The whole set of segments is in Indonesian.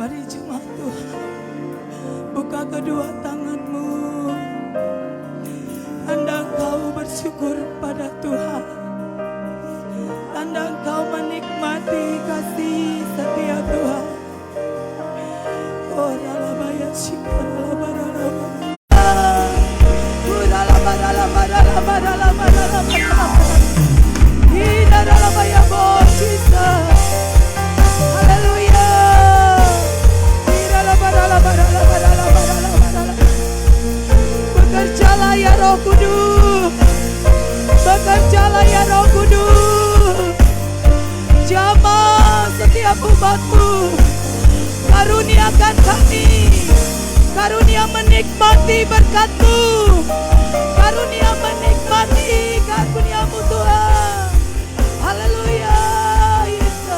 Mari jemaat Tuhan, buka kedua tanganmu. Tanda engkau bersyukur pada Tuhan. Tanda engkau menikmati kasih setia Tuhan. Oh, ralabaya shikaralabaralaba. Bekerjalah ya Roh Kudus, bekerjalah ya Roh Kudus, jamah setiap umatmu, karuniakan kami, karunia menikmati berkat-Mu, karunia menikmati karunia-Mu Tuhan. Haleluya Yesus.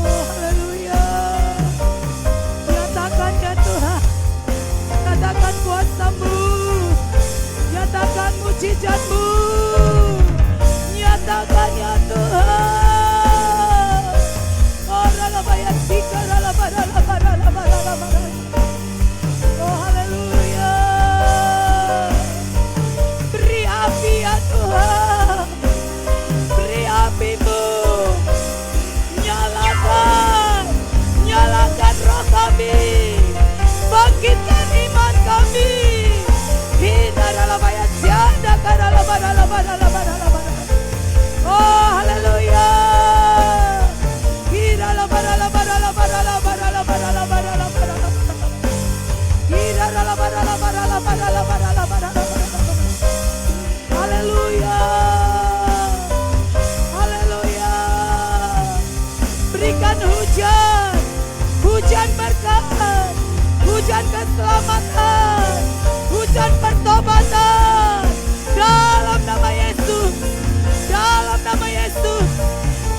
Oh haleluya. Nyatakan ya Tuhan, nyatakan kuasa-Mu, nyatakan mujizat-Mu, nyatakan ya Tuhan. Oh ralabaya sikaralabaralabaralabaralabar. Oh haleluya. Beri api ya Tuhan, beri api-Mu, nyalakan, nyalakan roh kami, bangkitkan iman kami. Hinaralabaya sianda karalabaralabaralabar. Oh haleluya. Haleluya. Haleluya. Berikan hujan, hujan berkat, hujan keselamatan, hujan pertobatan dalam nama Yesus. Dalam nama Yesus,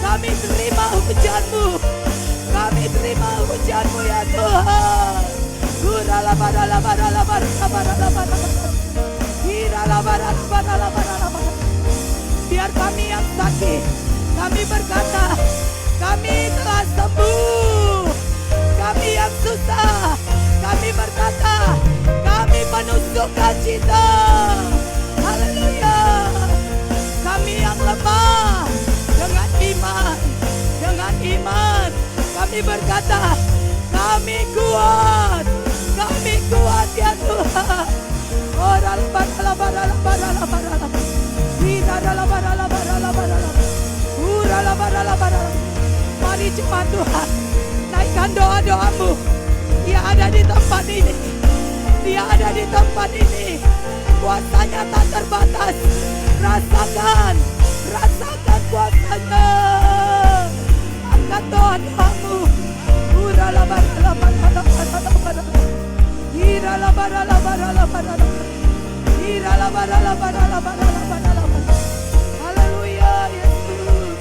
kami terima hujan-Mu, kami terima hujan-Mu ya Tuhan. Biar kami yang sakit, kami berkata, kami telah sembuh. Kami yang susah, kami berkata, kami penuh sukacita. Haleluya. Kami yang lemah, dengan iman, kami berkata, kami kuat ya Tuhan. Mari jemaat Tuhan, naikkan doa-doamu. Dia ada di tempat ini, Dia ada di tempat ini. Kuasanya tak terbatas. Rasakan kuasanya. Angkat doa-doamu. Haleluya Yesus.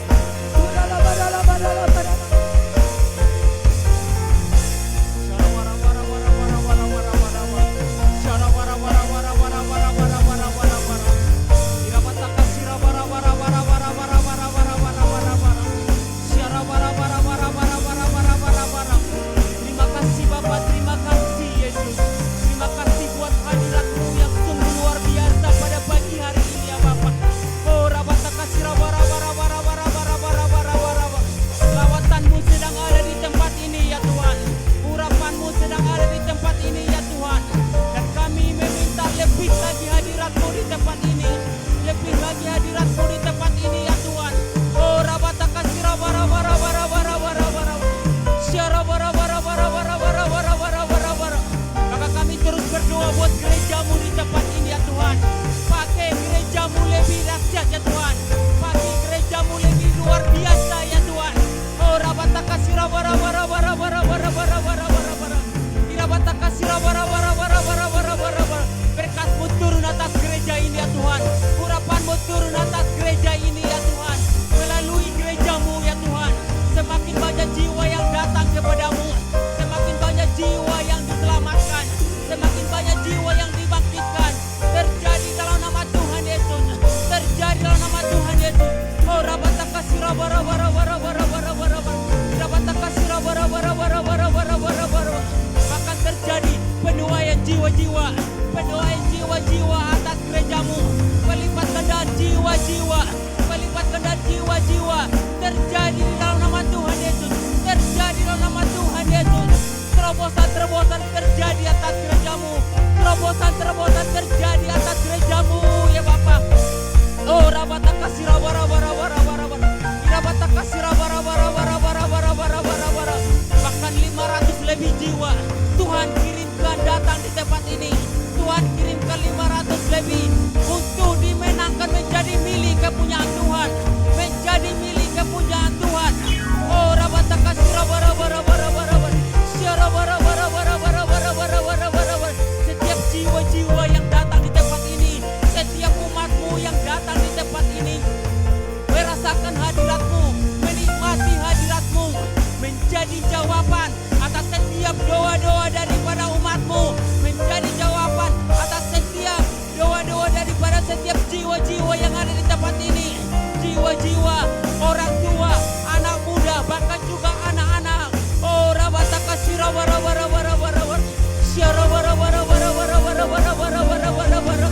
jiwa-jiwa, orang tua, anak muda, bahkan juga anak-anak. Oh rabataka sirabarabarabarabarabar, syarabarabarabarabarabar.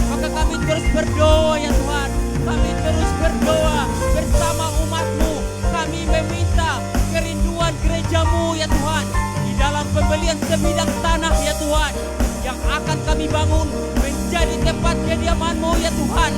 Maka kami terus berdoa ya Tuhan, kami terus berdoa bersama umat-Mu. Kami meminta kerinduan gereja-Mu ya Tuhan, di dalam pembelian sebidang tanah ya Tuhan, yang akan kami bangun menjadi tempat kediaman-Mu ya Tuhan,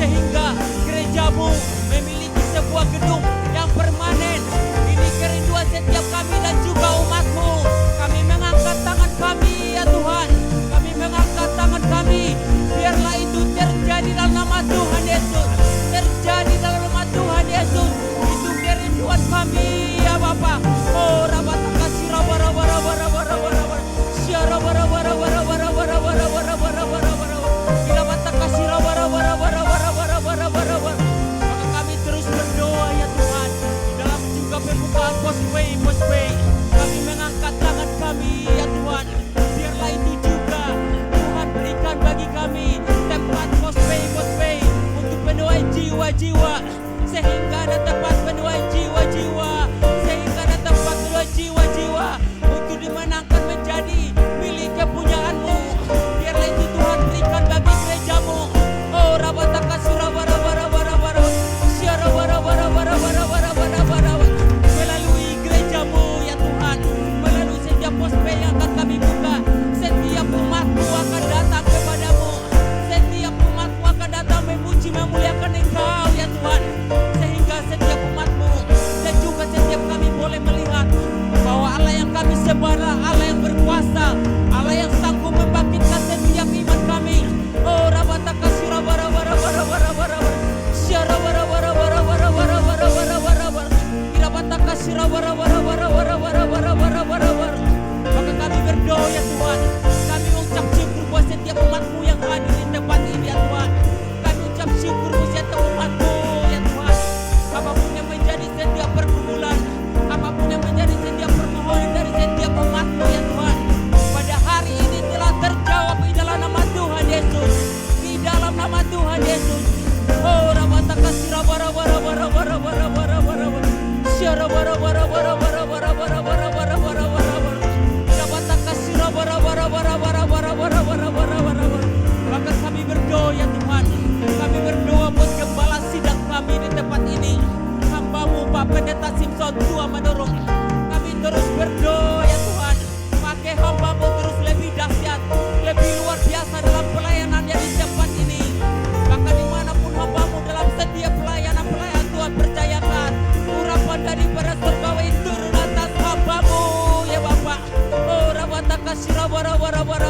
sehingga gereja-Mu memiliki sebuah gedung yang permanen. Ini kerinduan setiap kami dan juga umat-Mu. Kami mengangkat tangan kami ya Tuhan, kami mengangkat tangan kami, biarlah itu terjadi dalam nama Tuhan Yesus, terjadi dalam nama Tuhan Yesus. Itu kerinduan kami ya Bapa. Oh rabataka sirabarabarabarabarabar, syarabarabarabarabarabar, irabataka sirabarabarabarabarabar. Maka kami terus berdoa ya Tuhan, di dalam juga pembukaan Postway. Kami mengangkat tangan kami ya Tuhan, biarlah itu juga Tuhan berikan bagi kami tempat Postway untuk penuaian jiwa-jiwa, sehingga ada tempat penuaian jiwa-jiwa, sehingga ada tempat penuaian jiwa-jiwa untuk dimenangkan menjadi milik kepunyaan-Mu. Biarlah itu Tuhan berikan bagi gereja-Mu. Oh rabataka sirabarabarabar, syarabarabarabar, melalui gereja-Mu ya Tuhan, melalui setiap Postway yang akan kami buka, setiap umat-Mu akan datang kepadamu, setiap umat-Mu akan datang memuji memuliakan Engkau ya Tuhan, sehingga setiap umat-Mu dan juga setiap kami boleh melihat bahwa Allah yang kami sembah adalah Allah yang berkuasa, Allah yang sanggup membangkitkan setiap iman kami. Oh rabataka sirabarabarabar, syarabarabarabar, irabataka sirabarabarabar. Maka kami berdoa ya Tuhan, kami ucap syukur buat setiap umat-Mu yang hadir di tempat ini ya Tuhan. Kami ucap syukur buat setiap umat-Mu ya Tuhan. Apapun yang menjadi setiap pergumulan, apapun yang menjadi setiap permohonan dari setiap umat-Mu ya Tuhan, pada hari ini telah terjawab di dalam nama Tuhan Yesus, di dalam nama Tuhan Yesus. Oh rabataka sirabarabarabar, syarabarabarabar, rabataka sirabarabarabar. Maka kami berdoa ya Tuhan, kami berdoa buat gembala sidang kami di tempat ini, hamba-Mu Pak Pendeta Simpson Tua Manurung. Kami terus berdoa ya Tuhan, pakai hamba-Mu terus lebih dahsyat, lebih luar biasa dalam pelayanannya di tempat ini. Bahkan dimanapun hamba-Mu dalam setiap pelayanan Tuhan percayakan, urapan daripada surgawi turun atas hamba-Mu ya Bapa. Oh rabataka sirabarabarabar,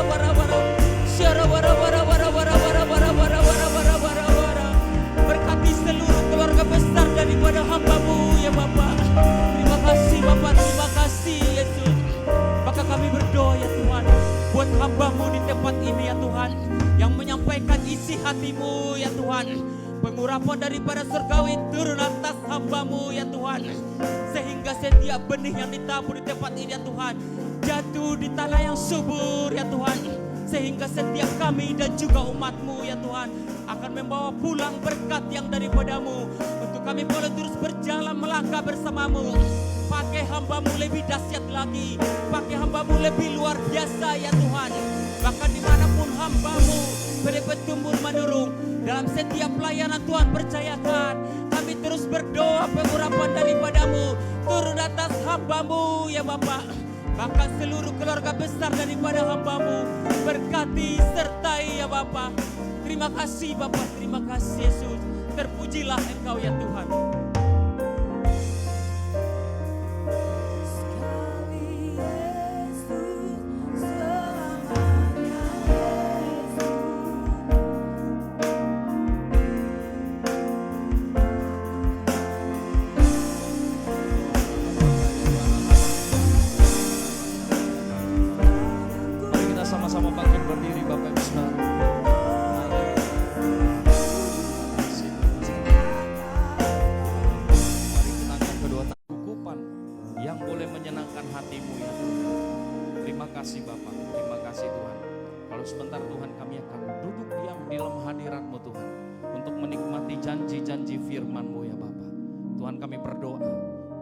syarabarabarabar. Berkati seluruh keluarga besar daripada hamba-Mu ya Bapa. Terima kasih Bapa, terima kasih Yesus. Maka kami berdoa ya Tuhan, buat hamba-Mu di tempat ini ya Tuhan, yang menyampaikan isi hati-Mu ya Tuhan. Pengurapan daripada surgawi turun atas hamba-Mu ya Tuhan, sehingga setiap benih yang ditabur di tempat ini ya Tuhan jatuh di tanah yang subur ya Tuhan, sehingga setiap kami dan juga umat-Mu ya Tuhan akan membawa pulang berkat yang daripada-Mu, untuk kami boleh terus berjalan melangkah bersama-Mu. Pakai hamba-Mu lebih dahsyat lagi, pakai hamba-Mu lebih luar biasa ya Tuhan. Bahkan dimanapun hamba-Mu bertumbuh menurun dalam setiap pelayanan Tuhan percayakan, kami terus berdoa pengurapan daripada-Mu turun atas hamba-Mu ya Bapak. Bahkan seluruh keluarga besar daripada hamba-Mu berkati sertai ya Bapak. Terima kasih Bapak, terima kasih Yesus. Terpujilah Engkau ya Tuhan. Sama-sama bangkit berdiri Bapak Ibu Saudara. Mari kita angkat kedua tangan, kukupan yang boleh menyenangkan hati-Mu ya Tuhan. Terima kasih Bapak, terima kasih Tuhan. Kalau sebentar Tuhan kami akan duduk diam di dalam hadirat-Mu Tuhan, untuk menikmati janji-janji firman-Mu ya Bapa. Tuhan, kami berdoa,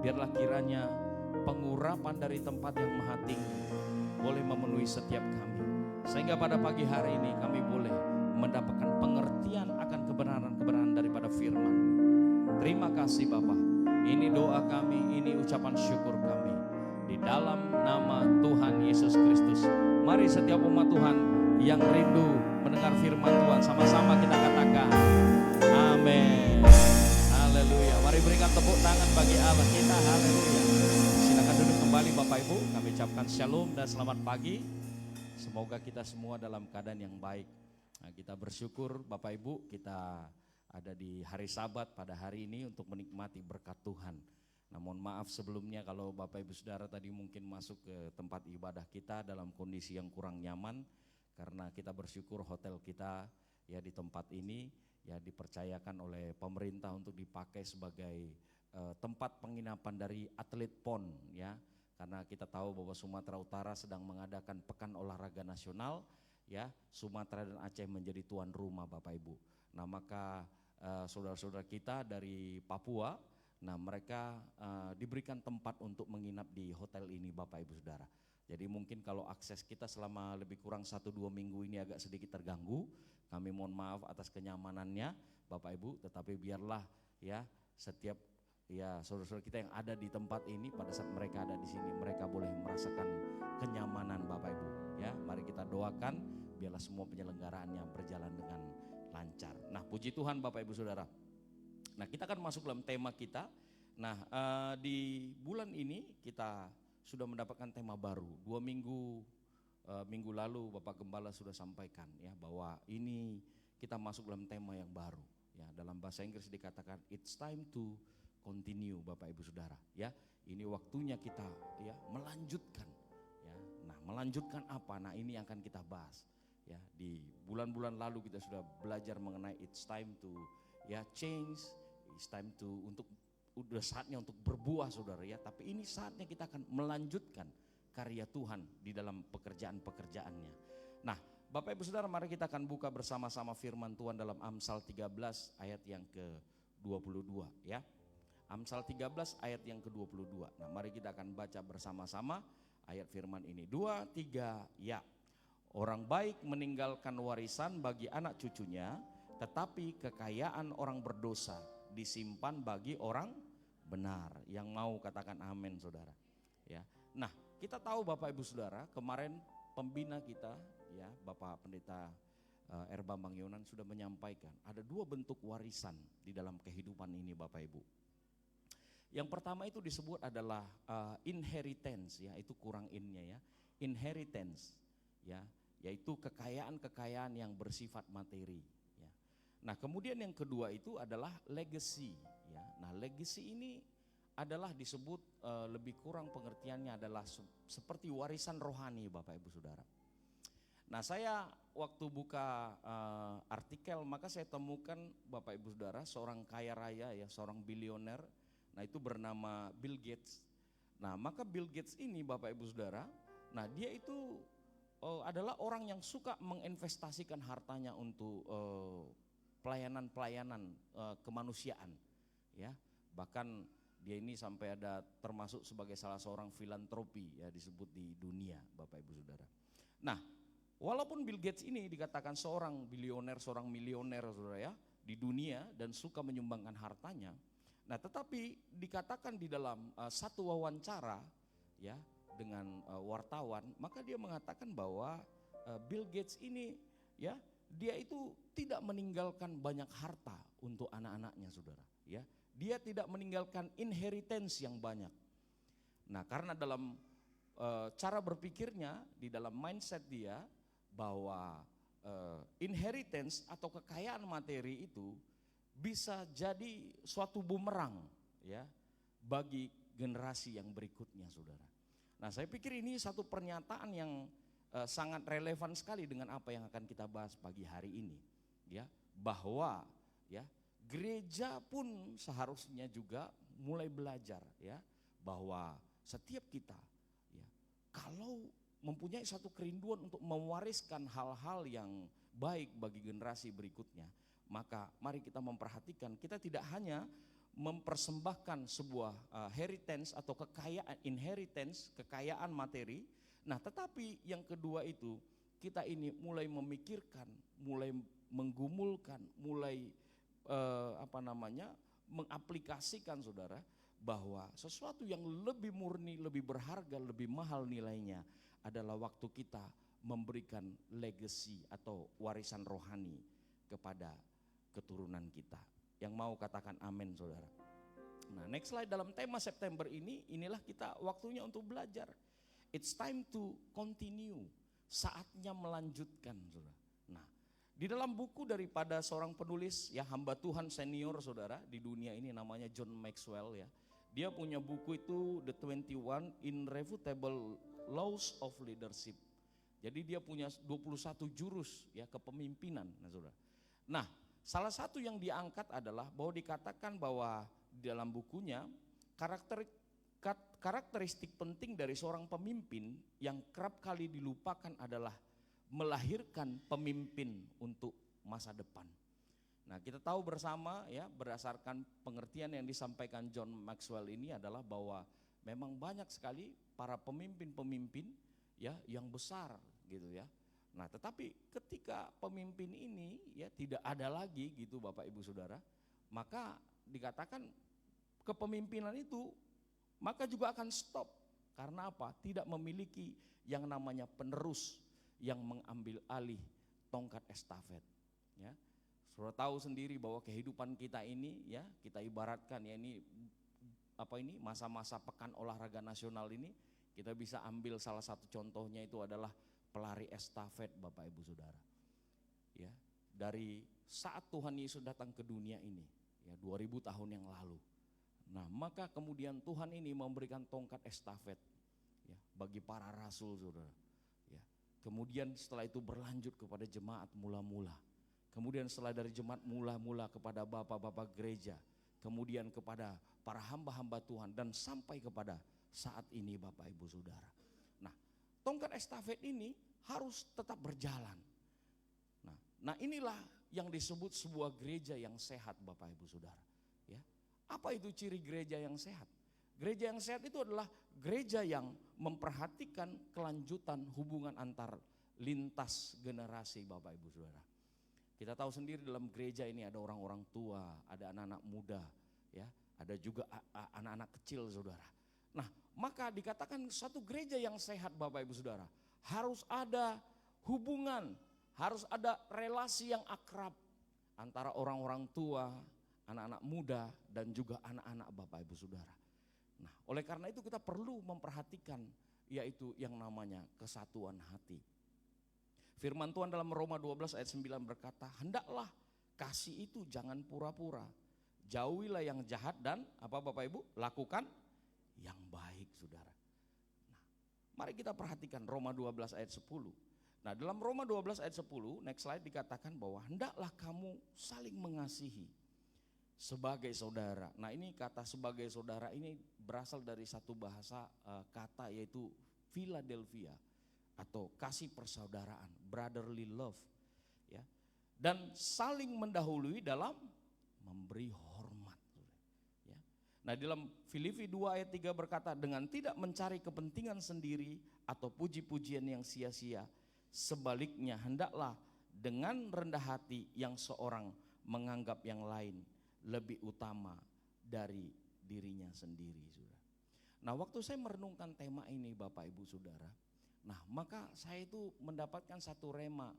biarlah kiranya pengurapan dari tempat yang maha tinggi boleh memenuhi setiap kami. Sehingga pada pagi hari ini kami boleh mendapatkan pengertian akan kebenaran-kebenaran daripada firman. Terima kasih Bapa. Ini doa kami, ini ucapan syukur kami. Di dalam nama Tuhan Yesus Kristus. Mari setiap umat Tuhan yang rindu mendengar firman Tuhan, sama-sama kita katakan amin. Haleluya. Mari berikan tepuk tangan bagi Allah kita. Haleluya. Silakan duduk kembali Bapak Ibu. Kami ucapkan shalom dan selamat pagi. Semoga kita semua dalam keadaan yang baik. Nah, kita bersyukur Bapak Ibu, kita ada di hari Sabat pada hari ini untuk menikmati berkat Tuhan. Namun maaf sebelumnya kalau Bapak Ibu Saudara tadi mungkin masuk ke tempat ibadah kita dalam kondisi yang kurang nyaman, karena kita bersyukur hotel kita ya di tempat ini ya dipercayakan oleh pemerintah untuk dipakai sebagai tempat penginapan dari atlet PON ya. Karena kita tahu bahwa Sumatera Utara sedang mengadakan Pekan Olahraga Nasional ya, Sumatera dan Aceh menjadi tuan rumah Bapak Ibu. Nah, maka saudara-saudara kita dari Papua, nah mereka diberikan tempat untuk menginap di hotel ini Bapak Ibu Saudara. Jadi mungkin kalau akses kita selama lebih kurang 1-2 minggu ini agak sedikit terganggu, kami mohon maaf atas kenyamanannya Bapak Ibu, tetapi biarlah ya setiap ya saudara-saudara kita yang ada di tempat ini pada saat mereka ada di sini mereka boleh merasakan kenyamanan Bapak Ibu ya. Mari kita doakan biarlah semua penyelenggaraannya berjalan dengan lancar. Nah, puji Tuhan Bapak Ibu Saudara. Nah, kita akan masuk dalam tema kita. Nah, di bulan ini kita sudah mendapatkan tema baru. 2 minggu lalu Bapak Gembala sudah sampaikan ya bahwa ini kita masuk dalam tema yang baru. Ya, dalam bahasa Inggris dikatakan it's time to continue Bapak Ibu Saudara. Ya, ini waktunya kita ya melanjutkan. Ya, nah melanjutkan apa? Nah ini yang akan kita bahas. Ya, di bulan-bulan lalu kita sudah belajar mengenai it's time to ya change. It's time to udah saatnya untuk berbuah saudara ya. Tapi ini saatnya kita akan melanjutkan karya Tuhan di dalam pekerjaan-pekerjaannya. Nah Bapak Ibu Saudara, mari kita akan buka bersama-sama firman Tuhan dalam Amsal 13 ayat yang ke-22 ya. Amsal 13 ayat yang ke-22. Nah mari kita akan baca bersama-sama ayat firman ini. 2, 3 ya. Orang baik meninggalkan warisan bagi anak cucunya, tetapi kekayaan orang berdosa disimpan bagi orang benar. Yang mau katakan amin saudara ya. Nah kita tahu Bapak Ibu Saudara, kemarin pembina kita ya Bapak Pendeta R. Bambang Yonan sudah menyampaikan ada 2 bentuk warisan di dalam kehidupan ini Bapak Ibu. Yang pertama itu disebut adalah inheritance ya, itu kurang innya ya, inheritance ya, yaitu kekayaan-kekayaan yang bersifat materi. Nah kemudian yang kedua itu adalah legacy ya. Nah legacy ini adalah disebut lebih kurang pengertiannya adalah seperti warisan rohani Bapak Ibu Saudara. Nah saya waktu buka artikel maka saya temukan Bapak Ibu Saudara seorang kaya raya ya, seorang bilioner. Nah itu bernama Bill Gates. Nah maka Bill Gates ini Bapak Ibu Saudara, nah dia itu adalah orang yang suka menginvestasikan hartanya untuk pelayanan-pelayanan kemanusiaan ya. Bahkan dia ini sampai ada termasuk sebagai salah seorang filantropi ya disebut di dunia Bapak Ibu Saudara. Nah walaupun Bill Gates ini dikatakan seorang bilioner, seorang milioner saudara ya di dunia dan suka menyumbangkan hartanya. Nah tetapi dikatakan di dalam satu wawancara ya dengan wartawan, maka dia mengatakan bahwa Bill Gates ini ya dia itu tidak meninggalkan banyak harta untuk anak-anaknya saudara ya. Dia tidak meninggalkan inheritance yang banyak. Nah karena dalam cara berpikirnya di dalam mindset dia bahwa inheritance atau kekayaan materi itu bisa jadi suatu bumerang ya bagi generasi yang berikutnya saudara. Nah saya pikir ini satu pernyataan yang sangat relevan sekali dengan apa yang akan kita bahas pagi hari ini ya, bahwa ya gereja pun seharusnya juga mulai belajar ya bahwa setiap kita ya kalau mempunyai satu kerinduan untuk mewariskan hal-hal yang baik bagi generasi berikutnya, maka mari kita memperhatikan, kita tidak hanya mempersembahkan sebuah heritage atau kekayaan, inheritance, kekayaan materi. Nah, tetapi yang kedua itu kita ini mulai memikirkan, mulai menggumulkan, mulai mengaplikasikan saudara, bahwa sesuatu yang lebih murni, lebih berharga, lebih mahal nilainya adalah waktu kita memberikan legacy atau warisan rohani kepada keturunan kita. Yang mau katakan amin saudara. Nah, next slide, dalam tema September ini, inilah kita waktunya untuk belajar. It's time to continue, saatnya melanjutkan saudara. Nah, di dalam buku daripada seorang penulis, ya, hamba Tuhan senior saudara di dunia ini, namanya John Maxwell ya. Dia punya buku itu The 21 Irrefutable Laws of Leadership. Jadi dia punya 21 jurus ya kepemimpinan, nah saudara. Nah, salah satu yang diangkat adalah bahwa dikatakan bahwa di dalam bukunya karakteristik penting dari seorang pemimpin yang kerap kali dilupakan adalah melahirkan pemimpin untuk masa depan. Nah, kita tahu bersama ya, berdasarkan pengertian yang disampaikan John Maxwell ini adalah bahwa memang banyak sekali para pemimpin-pemimpin ya yang besar gitu ya. Nah, tetapi ketika pemimpin ini ya tidak ada lagi gitu Bapak Ibu Saudara, maka dikatakan kepemimpinan itu maka juga akan stop. Karena apa? Tidak memiliki yang namanya penerus yang mengambil alih tongkat estafet ya. Saudara tahu sendiri bahwa kehidupan kita ini ya, kita ibaratkan ya, ini masa-masa pekan olahraga nasional ini, kita bisa ambil salah satu contohnya itu adalah pelari estafet Bapak Ibu Saudara. Ya, dari saat Tuhan Yesus datang ke dunia ini ya 2000 tahun yang lalu. Nah, maka kemudian Tuhan ini memberikan tongkat estafet ya bagi para rasul Saudara. Ya. Kemudian setelah itu berlanjut kepada jemaat mula-mula. Kemudian setelah dari jemaat mula-mula kepada bapak-bapak gereja, kemudian kepada para hamba-hamba Tuhan, dan sampai kepada saat ini Bapak Ibu Saudara. Nah, tongkat estafet ini harus tetap berjalan. Nah, inilah yang disebut sebuah gereja yang sehat Bapak Ibu Saudara. Ya, apa itu ciri gereja yang sehat? Gereja yang sehat itu adalah gereja yang memperhatikan kelanjutan hubungan antar lintas generasi Bapak Ibu Saudara. Kita tahu sendiri dalam gereja ini ada orang-orang tua, ada anak-anak muda, ya, ada juga anak-anak kecil saudara. Nah, maka dikatakan satu gereja yang sehat Bapak Ibu Saudara, harus ada hubungan, harus ada relasi yang akrab antara orang-orang tua, anak-anak muda, dan juga anak-anak Bapak Ibu Saudara. Nah, oleh karena itu kita perlu memperhatikan yaitu yang namanya kesatuan hati. Firman Tuhan dalam Roma 12 ayat 9 berkata, hendaklah kasih itu jangan pura-pura. Jauhilah yang jahat dan apa Bapak Ibu? Lakukan yang baik saudara. Nah, mari kita perhatikan Roma 12 ayat 10. Nah, dalam Roma 12 ayat 10, next slide, dikatakan bahwa hendaklah kamu saling mengasihi sebagai saudara. Nah, ini kata sebagai saudara ini berasal dari satu bahasa kata yaitu Philadelphia, atau kasih persaudaraan, brotherly love ya. Dan saling mendahului dalam memberi hormat ya. Nah, dalam Filipi 2 ayat 3 berkata, dengan tidak mencari kepentingan sendiri atau puji-pujian yang sia-sia, sebaliknya hendaklah dengan rendah hati yang seorang menganggap yang lain lebih utama dari dirinya sendiri saudara. Nah, waktu saya merenungkan tema ini Bapak Ibu Saudara, nah, maka saya itu mendapatkan satu rema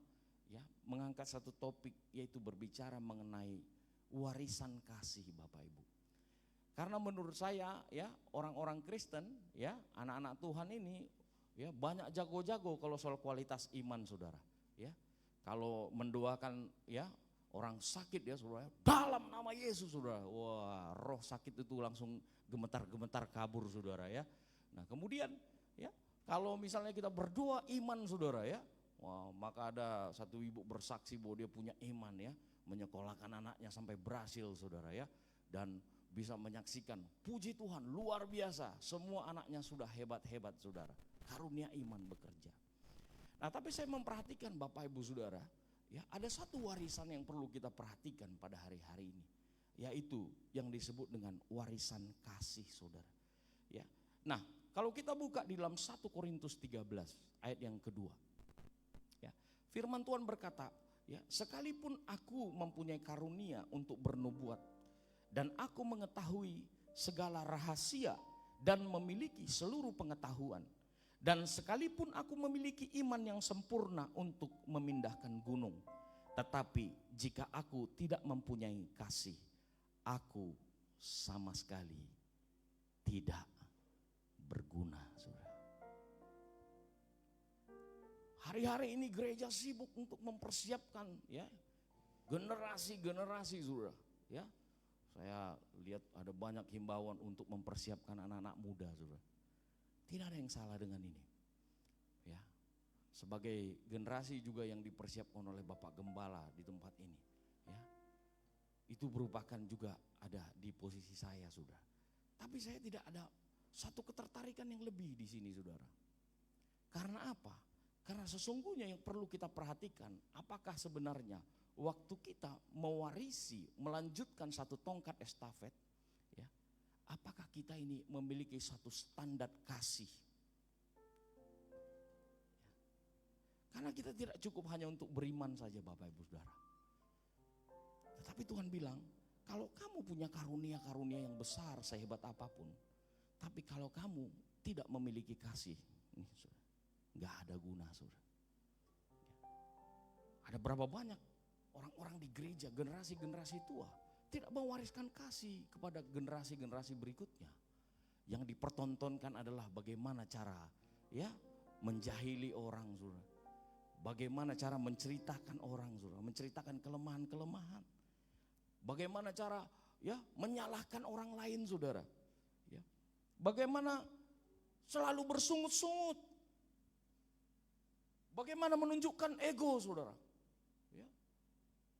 ya, mengangkat satu topik yaitu berbicara mengenai warisan kasih Bapak Ibu. Karena menurut saya ya, orang-orang Kristen ya, anak-anak Tuhan ini ya banyak jago-jago kalau soal kualitas iman Saudara ya. Kalau mendoakan ya orang sakit ya Saudara, dalam nama Yesus Saudara. Wah, roh sakit itu langsung gemetar-gemetar kabur Saudara ya. Nah, kemudian ya, kalau misalnya kita berdoa iman saudara ya, wah, maka ada satu ibu bersaksi bahwa dia punya iman ya, menyekolahkan anaknya sampai berhasil saudara ya, dan bisa menyaksikan puji Tuhan luar biasa, semua anaknya sudah hebat-hebat saudara, karunia iman bekerja. Nah, tapi saya memperhatikan Bapak Ibu Saudara, Ya, ada satu warisan yang perlu kita perhatikan pada hari-hari ini, yaitu yang disebut dengan warisan kasih, saudara. Ya. Nah, kalau kita buka di dalam 1 Korintus 13 ayat yang kedua. Ya, firman Tuhan berkata, ya, sekalipun aku mempunyai karunia untuk bernubuat dan aku mengetahui segala rahasia dan memiliki seluruh pengetahuan, dan sekalipun aku memiliki iman yang sempurna untuk memindahkan gunung, tetapi jika aku tidak mempunyai kasih, aku sama sekali tidak berguna, saudara. Hari-hari ini gereja sibuk untuk mempersiapkan, ya, generasi-generasi, saudara. Ya, saya lihat ada banyak himbauan untuk mempersiapkan anak-anak muda, saudara. Tidak ada yang salah dengan ini. Ya, sebagai generasi juga yang dipersiapkan oleh Bapak Gembala di tempat ini, ya, itu merupakan juga ada di posisi saya, saudara. Tapi saya tidak ada satu ketertarikan yang lebih di sini, saudara. Karena apa? Karena sesungguhnya yang perlu kita perhatikan, apakah sebenarnya waktu kita mewarisi, melanjutkan satu tongkat estafet, ya, apakah kita ini memiliki satu standar kasih? Karena kita tidak cukup hanya untuk beriman saja, Bapak Ibu Saudara. Tetapi Tuhan bilang, kalau kamu punya karunia-karunia yang besar sehebat apapun, tapi kalau kamu tidak memiliki kasih, nggak ada guna, saudara. Ada berapa banyak orang-orang di gereja, generasi-generasi tua, tidak mewariskan kasih kepada generasi-generasi berikutnya. Yang dipertontonkan adalah bagaimana cara, ya, menjahili orang, saudara. Bagaimana cara menceritakan orang, saudara, menceritakan kelemahan-kelemahan. Bagaimana cara, ya, menyalahkan orang lain, saudara. Ya. Bagaimana selalu bersungut-sungut. Bagaimana menunjukkan ego, saudara. Ya.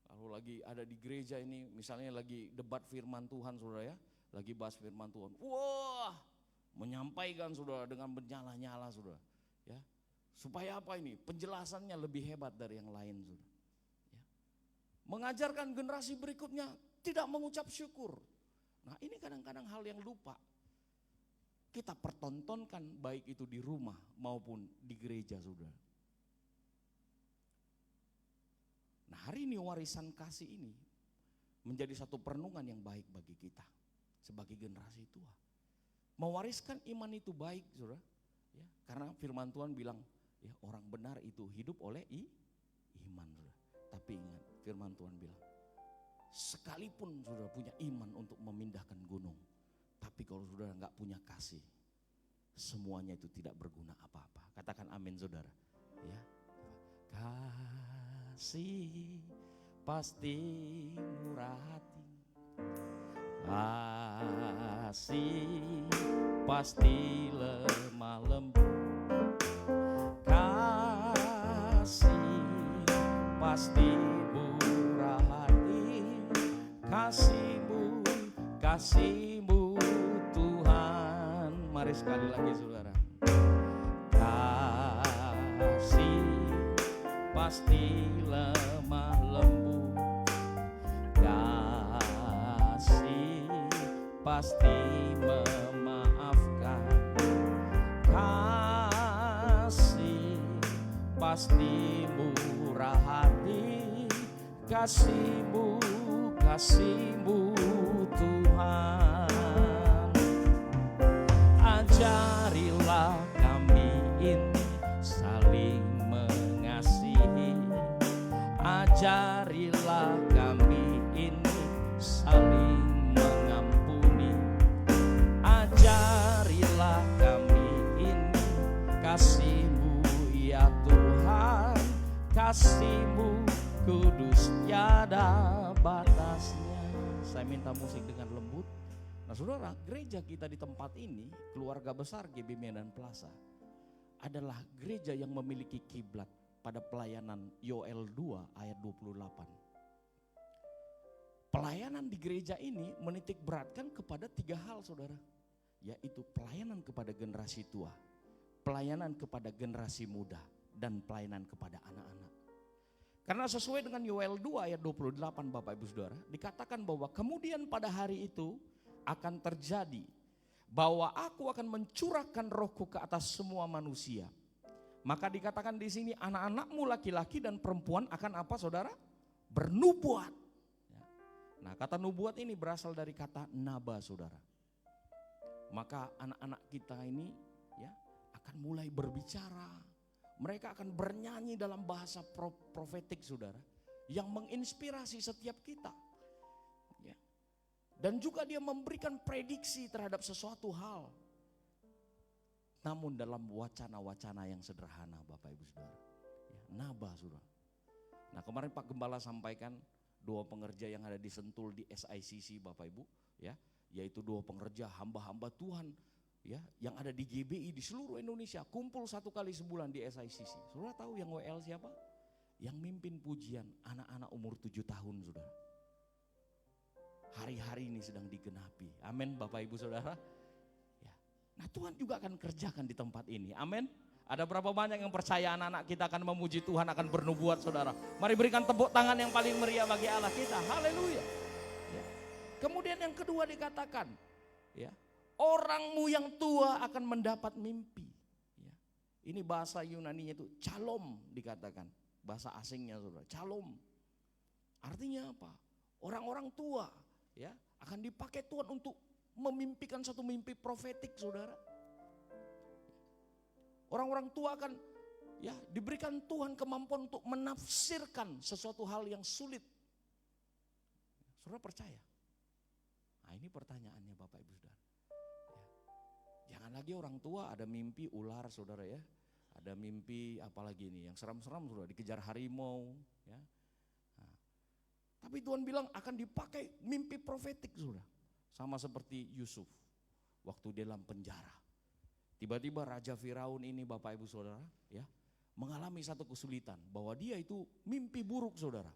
Kalau lagi ada di gereja ini, misalnya lagi debat firman Tuhan, saudara, ya, lagi bahas firman Tuhan. Wah, menyampaikan, saudara, dengan bernyala-nyala, saudara. Ya. Supaya apa ini? Penjelasannya lebih hebat dari yang lain, saudara. Ya. Mengajarkan generasi berikutnya tidak mengucap syukur. Nah, ini kadang-kadang hal yang lupa kita pertontonkan, baik itu di rumah maupun di gereja, saudara. Nah, hari ini warisan kasih ini menjadi satu perenungan yang baik bagi kita sebagai generasi tua. Mewariskan iman itu baik, saudara. Ya, karena firman Tuhan bilang, ya, orang benar itu hidup oleh iman, saudara. Tapi ingat, firman Tuhan bilang, sekalipun saudara punya iman untuk memindahkan gunung, tapi kalau saudara nggak punya kasih, semuanya itu tidak berguna apa-apa. Katakan amin, saudara. Ya, kasih pasti murah hati, kasih pasti lemah lembut, kasih pasti murah hati, kasihmu, kasihmu Tuhan. Mari sekali lagi, saudara. Kasih pasti lemah lembut, kasih pasti memaafkan, kasih pasti murah hati, kasihmu, kasihmu Tuhan. Ajarilah kami ini saling mengasihi, ajarilah kami ini saling mengampuni, ajarilah kami ini kasih-Mu ya Tuhan, kasih-Mu kudus tiada batasnya. Saya minta musik dengan lembut. Nah, saudara, gereja kita di tempat ini, keluarga besar GB Medan Plaza, adalah gereja yang memiliki kiblat pada pelayanan Yoel 2 ayat 28. Pelayanan di gereja ini menitik beratkan kepada 3 hal, saudara, yaitu pelayanan kepada generasi tua, pelayanan kepada generasi muda, dan pelayanan kepada anak-anak. Karena sesuai dengan Yoel 2 ayat 28 Bapak Ibu Saudara, dikatakan bahwa kemudian pada hari itu akan terjadi bahwa aku akan mencurahkan rohku ke atas semua manusia. Maka dikatakan di sini anak-anakmu laki-laki dan perempuan akan apa saudara? Bernubuat. Nah kata nubuat ini berasal dari kata naba saudara. Maka anak-anak kita ini ya akan mulai berbicara. Mereka akan bernyanyi dalam bahasa profetik saudara. Yang menginspirasi setiap kita. Ya. Dan juga dia memberikan prediksi terhadap sesuatu hal. Namun dalam wacana-wacana yang sederhana Bapak Ibu Saudara. Ya, naba saudara. Nah kemarin Pak Gembala sampaikan 2 pengerja yang ada di Sentul di SICC Bapak Ibu. Ya, yaitu 2 pengerja hamba-hamba Tuhan. Ya, yang ada di GBI di seluruh Indonesia kumpul 1 kali sebulan di SICC. Saudara tahu yang WL siapa? Yang mimpin pujian anak-anak umur 7 tahun saudara. Hari-hari ini sedang digenapi. Amin Bapak Ibu Saudara. Ya. Nah Tuhan juga akan kerjakan di tempat ini. Amin. Ada berapa banyak yang percaya anak-anak kita akan memuji Tuhan, akan bernubuat saudara. Mari berikan tepuk tangan yang paling meriah bagi Allah kita. Haleluya. Ya. Kemudian yang kedua dikatakan ya. Orangmu yang tua akan mendapat mimpi. Ya. Ini bahasa Yunaninya itu calom dikatakan. Bahasa asingnya saudara, calom. Artinya apa? Orang-orang tua ya akan dipakai Tuhan untuk memimpikan satu mimpi profetik saudara. Orang-orang tua akan ya diberikan Tuhan kemampuan untuk menafsirkan sesuatu hal yang sulit. Saudara percaya? Nah ini pertanyaannya Bapak Ibu Saudara. Jangan lagi orang tua ada mimpi ular saudara ya. Ada mimpi apalagi nih yang seram-seram saudara, dikejar harimau ya. Nah, tapi Tuhan bilang akan dipakai mimpi profetik saudara. Sama seperti Yusuf waktu dalam penjara. Tiba-tiba Raja Firaun ini Bapak Ibu Saudara ya mengalami satu kesulitan bahwa dia itu mimpi buruk saudara.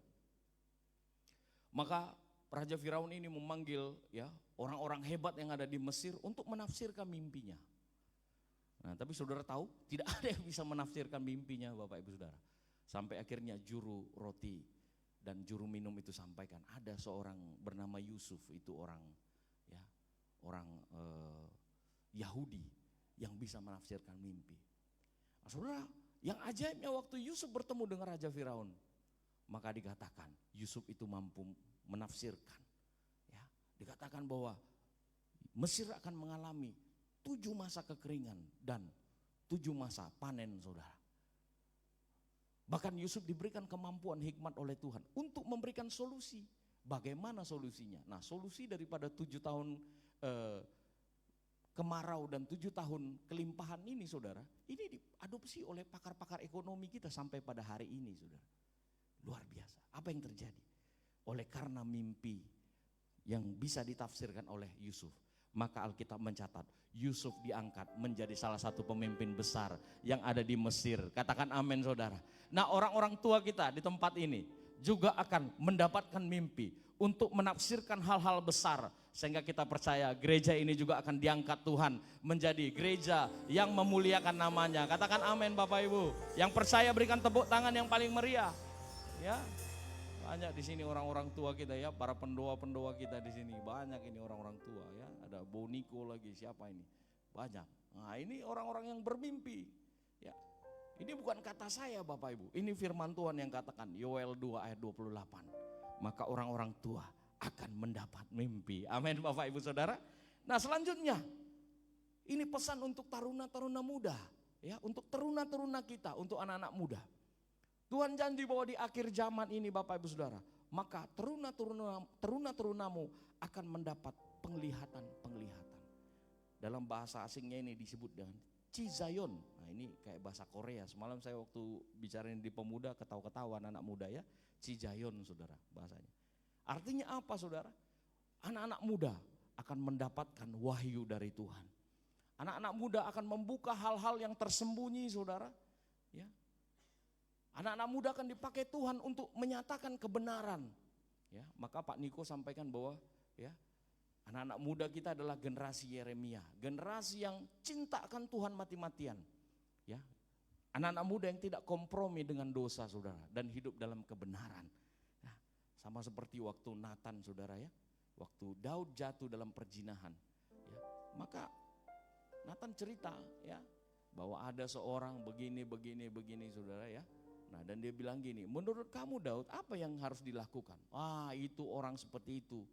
Maka Raja Firaun ini memanggil ya orang-orang hebat yang ada di Mesir untuk menafsirkan mimpinya. Nah, tapi saudara tahu tidak ada yang bisa menafsirkan mimpinya Bapak Ibu Saudara. Sampai akhirnya juru roti dan juru minum itu sampaikan ada seorang bernama Yusuf, itu orang ya Yahudi yang bisa menafsirkan mimpi. Nah, saudara, yang ajaibnya waktu Yusuf bertemu dengan Raja Firaun, maka dikatakan Yusuf itu mampu menafsirkan. Ya, dikatakan bahwa Mesir akan mengalami 7 masa kekeringan dan 7 masa panen saudara. Bahkan Yusuf diberikan kemampuan hikmat oleh Tuhan untuk memberikan solusi. Bagaimana solusinya? Nah solusi daripada 7 tahun kemarau dan 7 tahun kelimpahan ini saudara, ini diadopsi oleh pakar-pakar ekonomi kita sampai pada hari ini saudara. Luar biasa. Apa yang terjadi? Oleh karena mimpi yang bisa ditafsirkan oleh Yusuf, maka Alkitab mencatat Yusuf diangkat menjadi salah satu pemimpin besar yang ada di Mesir. Katakan amin saudara. Nah orang-orang tua kita di tempat ini juga akan mendapatkan mimpi untuk menafsirkan hal-hal besar. Sehingga kita percaya gereja ini juga akan diangkat Tuhan menjadi gereja yang memuliakan namanya. Katakan amin Bapak Ibu. Yang percaya berikan tepuk tangan yang paling meriah. Ya, banyak di sini orang-orang tua kita ya, para pendoa-pendoa kita di sini banyak ini orang-orang tua ya. Ada Boniko lagi, siapa ini? Banyak. Nah ini orang-orang yang bermimpi. Ya, ini bukan kata saya Bapak Ibu, ini firman Tuhan yang katakan Yoel 2 ayat 28. Maka orang-orang tua akan mendapat mimpi. Amin Bapak Ibu Saudara. Nah selanjutnya, ini pesan untuk taruna-taruna muda, ya, untuk teruna-teruna kita, untuk anak-anak muda. Tuhan janji bahwa di akhir zaman ini Bapak Ibu Saudara, maka teruna-terunamu akan mendapat penglihatan-penglihatan. Dalam bahasa asingnya ini disebut dengan Cizayon. Nah ini kayak bahasa Korea. Semalam saya waktu bicarain di pemuda ketawa-ketawa anak muda ya. Cizayon saudara bahasanya. Artinya apa saudara? Anak-anak muda akan mendapatkan wahyu dari Tuhan. Anak-anak muda akan membuka hal-hal yang tersembunyi saudara. Ya. Anak-anak muda akan dipakai Tuhan untuk menyatakan kebenaran. Ya, maka Pak Niko sampaikan bahwa ya, anak-anak muda kita adalah generasi Yeremia, generasi yang cinta akan Tuhan mati-matian. Ya. Anak-anak muda yang tidak kompromi dengan dosa, saudara, dan hidup dalam kebenaran. Nah, sama seperti waktu Nathan, saudara ya, waktu Daud jatuh dalam perzinahan, ya, maka Nathan cerita ya bahwa ada seorang begini, saudara ya. Nah, dan dia bilang gini, menurut kamu Daud, apa yang harus dilakukan? Itu orang seperti itu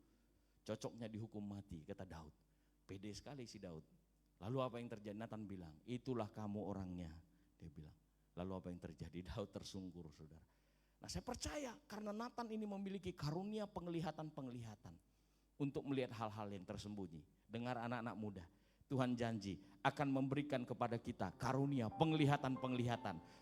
cocoknya dihukum mati, kata Daud. Pede sekali si Daud. Lalu apa yang terjadi? Nathan bilang, itulah kamu orangnya. Dia bilang, lalu apa yang terjadi? Daud tersungkur, saudara. Nah, saya percaya karena Nathan ini memiliki karunia penglihatan untuk melihat hal-hal yang tersembunyi. Dengar anak-anak muda, Tuhan janji akan memberikan kepada kita karunia penglihatan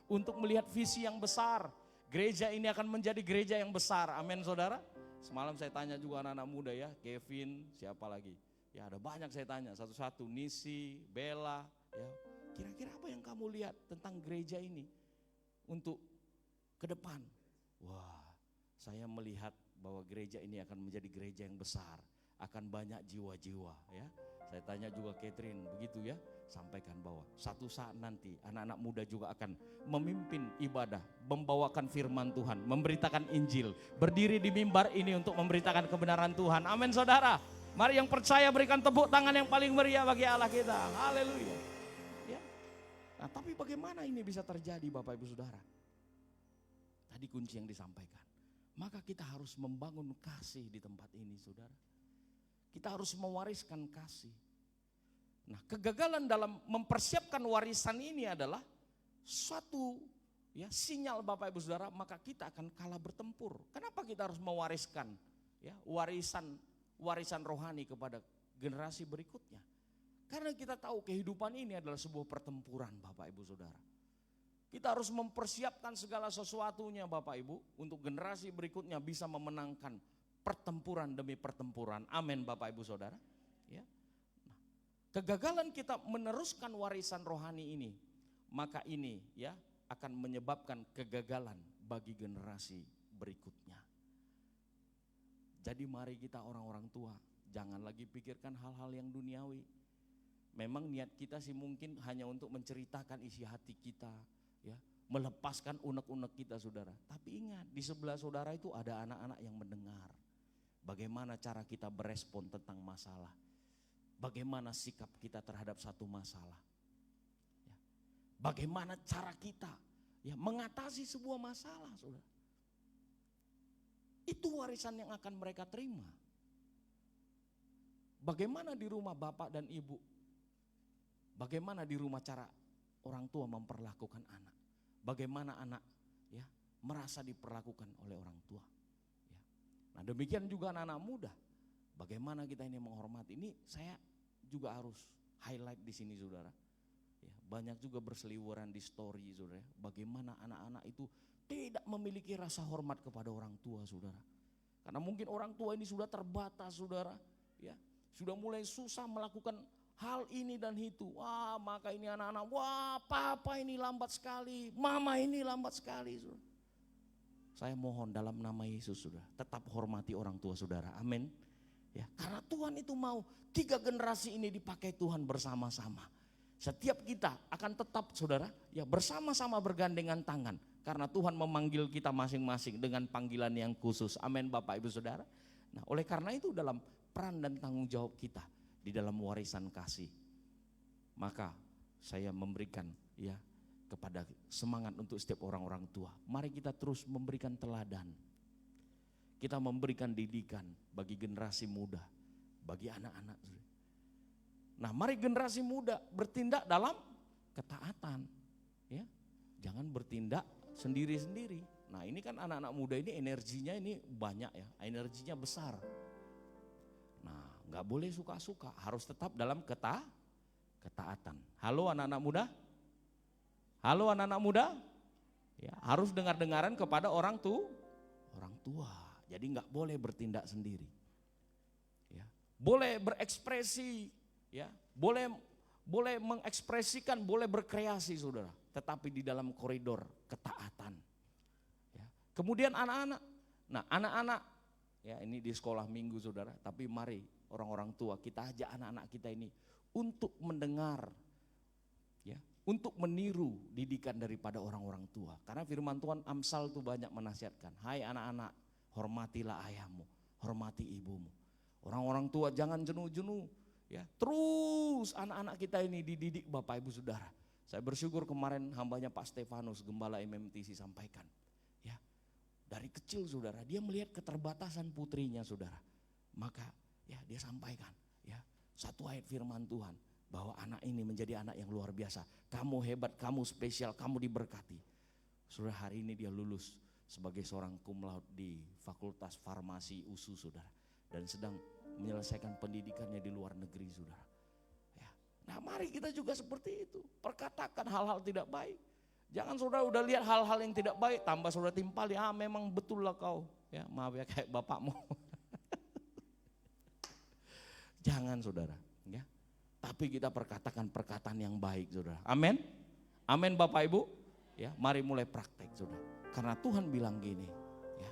untuk melihat visi yang besar. Gereja ini akan menjadi gereja yang besar, amin saudara. Semalam saya tanya juga anak-anak muda ya, Kevin, siapa lagi? Ya ada banyak saya tanya, satu-satu, Nisi, Bella, ya. Kira-kira apa yang kamu lihat tentang gereja ini untuk ke depan? Wah, saya melihat bahwa gereja ini akan menjadi gereja yang besar, akan banyak jiwa-jiwa ya. Saya tanya juga Catherine, begitu ya, sampaikan bahwa satu saat nanti anak-anak muda juga akan memimpin ibadah, membawakan firman Tuhan, memberitakan Injil, berdiri di mimbar ini untuk memberitakan kebenaran Tuhan. Amin saudara. Mari yang percaya berikan tepuk tangan yang paling meriah bagi Allah kita. Haleluya. Ya. Nah, tapi bagaimana ini bisa terjadi Bapak Ibu Saudara? Tadi kunci yang disampaikan. Maka kita harus membangun kasih di tempat ini saudara. Kita harus mewariskan kasih. Nah, kegagalan dalam mempersiapkan warisan ini adalah suatu ya sinyal Bapak Ibu Saudara, maka kita akan kalah bertempur. Kenapa kita harus mewariskan ya warisan rohani kepada generasi berikutnya? Karena kita tahu kehidupan ini adalah sebuah pertempuran Bapak Ibu Saudara. Kita harus mempersiapkan segala sesuatunya Bapak Ibu untuk generasi berikutnya bisa memenangkan pertempuran demi pertempuran. Amin Bapak Ibu Saudara. Ya. Nah, kegagalan kita meneruskan warisan rohani ini, maka ini ya akan menyebabkan kegagalan bagi generasi berikutnya. Jadi mari kita orang-orang tua jangan lagi pikirkan hal-hal yang duniawi. Memang niat kita sih mungkin hanya untuk menceritakan isi hati kita, ya, melepaskan unek-unek kita saudara. Tapi ingat di sebelah saudara itu ada anak-anak yang mendengar. Bagaimana cara kita berespon tentang masalah. Bagaimana sikap kita terhadap satu masalah. Ya. Bagaimana cara kita ya mengatasi sebuah masalah saudara. Itu warisan yang akan mereka terima. Bagaimana di rumah bapak dan ibu? Bagaimana di rumah cara orang tua memperlakukan anak? Bagaimana anak ya merasa diperlakukan oleh orang tua? Ya. Nah demikian juga anak-anak muda. Bagaimana kita ini menghormati? Ini saya juga harus highlight di sini saudara. Ya, banyak juga berseliweran di story saudara. Bagaimana anak-anak itu tidak memiliki rasa hormat kepada orang tua saudara. Karena mungkin orang tua ini sudah terbatas saudara. Ya, sudah mulai susah melakukan hal ini dan itu. Wah maka ini anak-anak, wah papa ini lambat sekali, mama ini lambat sekali saudara. Saya mohon dalam nama Yesus saudara, tetap hormati orang tua saudara, amin. Ya, karena Tuhan itu mau 3 generasi ini dipakai Tuhan bersama-sama. Setiap kita akan tetap saudara ya bersama-sama bergandengan tangan. Karena Tuhan memanggil kita masing-masing dengan panggilan yang khusus. Amin Bapak Ibu Saudara. Nah oleh karena itu dalam peran dan tanggung jawab kita di dalam warisan kasih. Maka saya memberikan ya kepada semangat untuk setiap orang-orang tua. Mari kita terus memberikan teladan. Kita memberikan didikan bagi generasi muda, bagi anak-anak. Nah mari generasi muda bertindak dalam ketaatan. Ya, jangan bertindak sendiri-sendiri. Nah ini kan anak-anak muda ini energinya ini banyak ya, energinya besar. Nah gak boleh suka-suka, harus tetap dalam ketaatan. Halo anak-anak muda? Halo anak-anak muda? Ya, harus dengar-dengaran kepada orang tua. Jadi gak boleh bertindak sendiri. Ya, boleh berekspresi, ya, boleh mengekspresikan, boleh berkreasi saudara. Tetapi di dalam koridor ketaatan. Ya. Kemudian anak-anak, nah anak-anak ya ini di sekolah minggu saudara, tapi mari orang-orang tua kita ajak anak-anak kita ini untuk mendengar ya untuk meniru didikan daripada orang-orang tua. Karena firman Tuhan Amsal itu banyak menasihatkan, hai anak-anak, hormatilah ayahmu, hormati ibumu. Orang-orang tua jangan jenuh-jenuh, ya. Terus anak-anak kita ini dididik Bapak Ibu Saudara. Saya bersyukur kemarin hambanya Pak Stefanus, Gembala MMTC sampaikan, ya. Dari kecil Saudara, dia melihat keterbatasan putrinya Saudara. Maka ya dia sampaikan, ya, satu ayat firman Tuhan, bahwa anak ini menjadi anak yang luar biasa. Kamu hebat, kamu spesial, kamu diberkati. Saudara, hari ini dia lulus sebagai seorang cum laude di Fakultas Farmasi USU Saudara. Dan sedang menyelesaikan pendidikannya di luar negeri Saudara. Ya. Nah mari kita juga seperti itu. Perkatakan hal-hal tidak baik. Jangan Saudara udah lihat hal-hal yang tidak baik, tambah Saudara timpali, memang betul lah kau. Ya maaf ya kayak bapakmu. Jangan Saudara. Ya. Tapi kita perkatakan perkataan yang baik Saudara. Amin. Amin Bapak Ibu. Ya, mari mulai praktek Saudara. Karena Tuhan bilang gini, ya.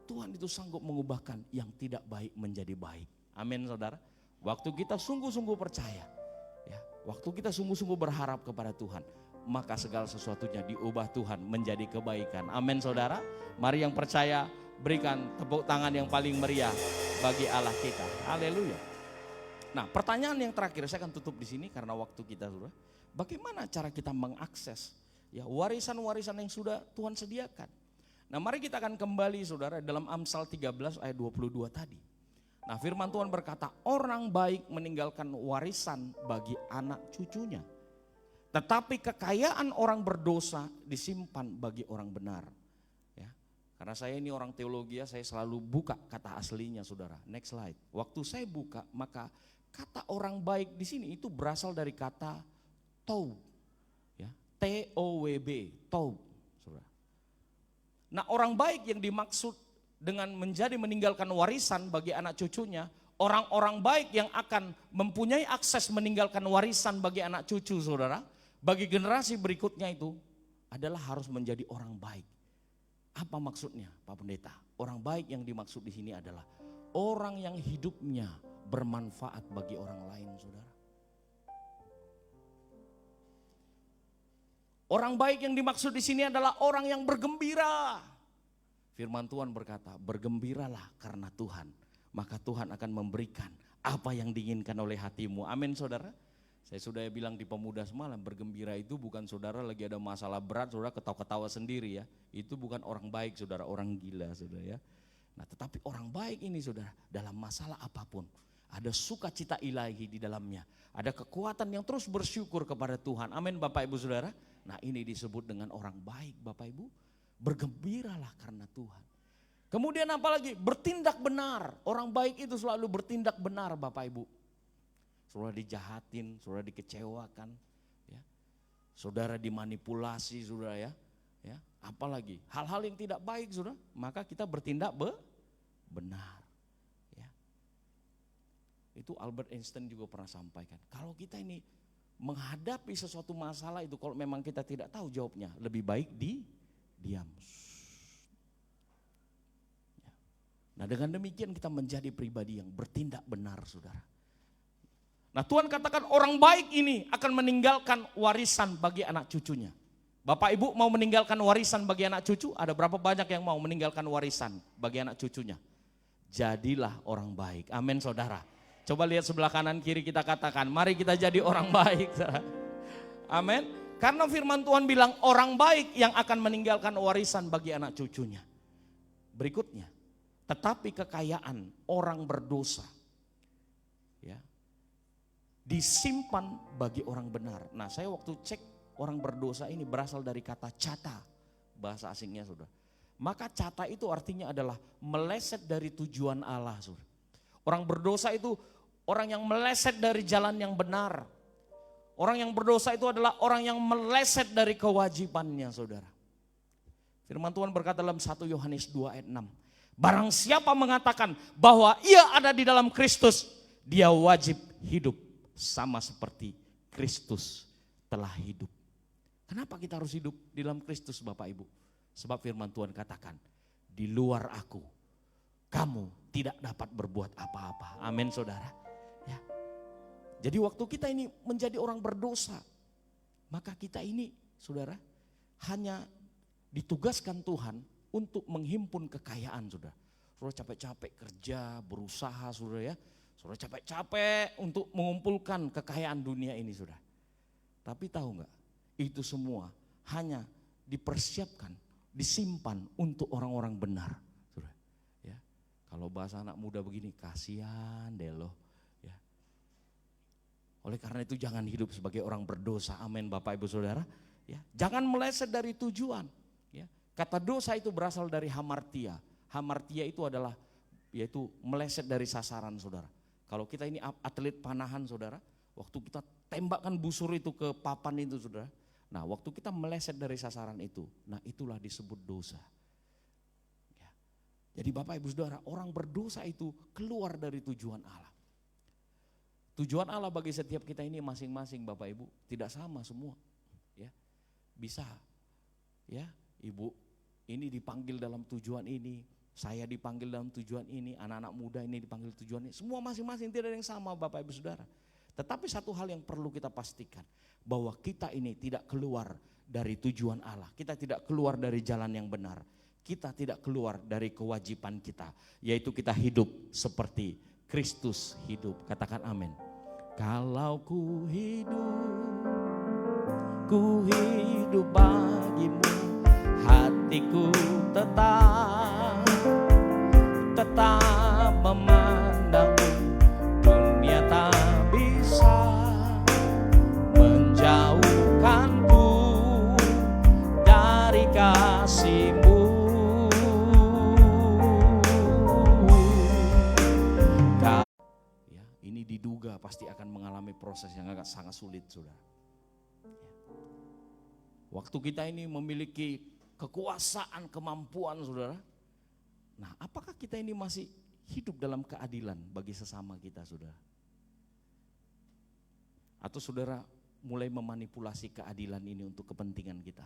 Tuhan itu sanggup mengubahkan yang tidak baik menjadi baik. Amin Saudara. Waktu kita sungguh-sungguh percaya, ya, waktu kita sungguh-sungguh berharap kepada Tuhan, maka segala sesuatunya diubah Tuhan menjadi kebaikan. Amin Saudara. Mari yang percaya berikan tepuk tangan yang paling meriah bagi Allah kita. Haleluya. Nah, pertanyaan yang terakhir saya akan tutup di sini karena waktu kita sudah. Bagaimana cara kita mengakses ya warisan-warisan yang sudah Tuhan sediakan? Nah, mari kita akan kembali Saudara dalam Amsal 13 ayat 22 tadi. Nah, firman Tuhan berkata, orang baik meninggalkan warisan bagi anak cucunya. Tetapi kekayaan orang berdosa disimpan bagi orang benar. Ya. Karena saya ini orang teologi ya, saya selalu buka kata aslinya Saudara. Next slide. Waktu saya buka maka kata orang baik di sini itu berasal dari kata taub, ya, T-O-W-B, taub, Saudara. Nah orang baik yang dimaksud dengan meninggalkan warisan bagi anak cucunya, orang-orang baik yang akan mempunyai akses meninggalkan warisan bagi anak cucu Saudara, bagi generasi berikutnya itu adalah harus menjadi orang baik. Apa maksudnya Pak Pendeta? Orang baik yang dimaksud di sini adalah orang yang hidupnya bermanfaat bagi orang lain Saudara. Orang baik yang dimaksud di sini adalah orang yang bergembira. Firman Tuhan berkata, bergembiralah karena Tuhan, maka Tuhan akan memberikan apa yang diinginkan oleh hatimu. Amin Saudara. Saya sudah bilang di pemuda semalam, bergembira itu bukan Saudara lagi ada masalah berat, Saudara ketawa-ketawa sendiri ya. Itu bukan orang baik Saudara, orang gila Saudara ya. Nah tetapi orang baik ini Saudara, dalam masalah apapun, ada sukacita ilahi di dalamnya. Ada kekuatan yang terus bersyukur kepada Tuhan. Amin Bapak Ibu Saudara. Nah ini disebut dengan orang baik Bapak Ibu. Bergembiralah karena Tuhan. Kemudian apalagi? Bertindak benar. Orang baik itu selalu bertindak benar Bapak Ibu. Saudara dijahatin, saudara dikecewakan. Ya. Saudara dimanipulasi Saudara ya. Ya. Apalagi hal-hal yang tidak baik Saudara. Maka kita bertindak benar. Itu Albert Einstein juga pernah sampaikan. Kalau kita ini menghadapi sesuatu masalah itu, kalau memang kita tidak tahu jawabnya, lebih baik diam. Nah dengan demikian kita menjadi pribadi yang bertindak benar Saudara. Nah Tuhan katakan orang baik ini akan meninggalkan warisan bagi anak cucunya. Bapak Ibu mau meninggalkan warisan bagi anak cucu? Ada berapa banyak yang mau meninggalkan warisan bagi anak cucunya? Jadilah orang baik. Amin Saudara. Coba lihat sebelah kanan kiri kita katakan, mari kita jadi orang baik. Amin. Karena firman Tuhan bilang orang baik yang akan meninggalkan warisan bagi anak cucunya. Berikutnya, tetapi kekayaan orang berdosa ya, disimpan bagi orang benar. Nah saya waktu cek orang berdosa ini berasal dari kata cata, bahasa asingnya Saudara. Maka cata itu artinya adalah meleset dari tujuan Allah Saudara. Orang berdosa itu orang yang meleset dari jalan yang benar. Orang yang berdosa itu adalah orang yang meleset dari kewajibannya Saudara. Firman Tuhan berkata dalam 1 Yohanes 2 ayat 6. Barang siapa mengatakan bahwa ia ada di dalam Kristus, dia wajib hidup sama seperti Kristus telah hidup. Kenapa kita harus hidup di dalam Kristus Bapak Ibu? Sebab firman Tuhan katakan, di luar aku, kamu tidak dapat berbuat apa-apa. Amin Saudara. Ya. Jadi waktu kita ini menjadi orang berdosa, Maka kita ini saudara hanya ditugaskan Tuhan untuk menghimpun kekayaan saudara. Saudara capek-capek kerja, berusaha saudara ya. Saudara capek-capek untuk mengumpulkan kekayaan dunia ini saudara. Tapi tahu enggak, itu semua hanya dipersiapkan, disimpan untuk orang-orang benar. Saudara. Ya. Kalau bahasa anak muda begini, kasihan deh loh. Ya. Oleh karena itu jangan hidup sebagai orang berdosa, amin Bapak Ibu Saudara. Ya. Jangan meleset dari tujuan. Ya. Kata dosa itu berasal dari hamartia. Hamartia itu adalah yaitu meleset dari sasaran saudara. Kalau kita ini atlet panahan saudara, waktu kita tembakkan busur itu ke papan itu saudara. Nah waktu kita meleset dari sasaran itu, nah itulah disebut dosa. Ya. Jadi Bapak Ibu Saudara, orang berdosa itu keluar dari tujuan Allah. Tujuan Allah bagi setiap kita ini masing-masing Bapak Ibu tidak sama semua. Ya. Bisa ya Ibu ini dipanggil dalam tujuan ini, saya dipanggil dalam tujuan ini, anak-anak muda ini dipanggil tujuan ini. Semua masing-masing tidak ada yang sama Bapak Ibu Saudara. Tetapi satu hal yang perlu kita pastikan, bahwa kita ini tidak keluar dari tujuan Allah. Kita tidak keluar dari jalan yang benar. Kita tidak keluar dari kewajiban kita, yaitu kita hidup seperti Kristus hidup. Katakan amin. Kalau ku hidup bagimu, hatiku tetap memandangmu. Dunia tak bisa menjauhkanku dari kasih-Mu. Ya, ini diduga pasti akan mengalami proses yang agak sangat sulit, saudara. Waktu kita ini memiliki kekuasaan, kemampuan, saudara. Nah, apakah kita ini masih hidup dalam keadilan bagi sesama kita, saudara? Atau saudara mulai memanipulasi keadilan ini untuk kepentingan kita?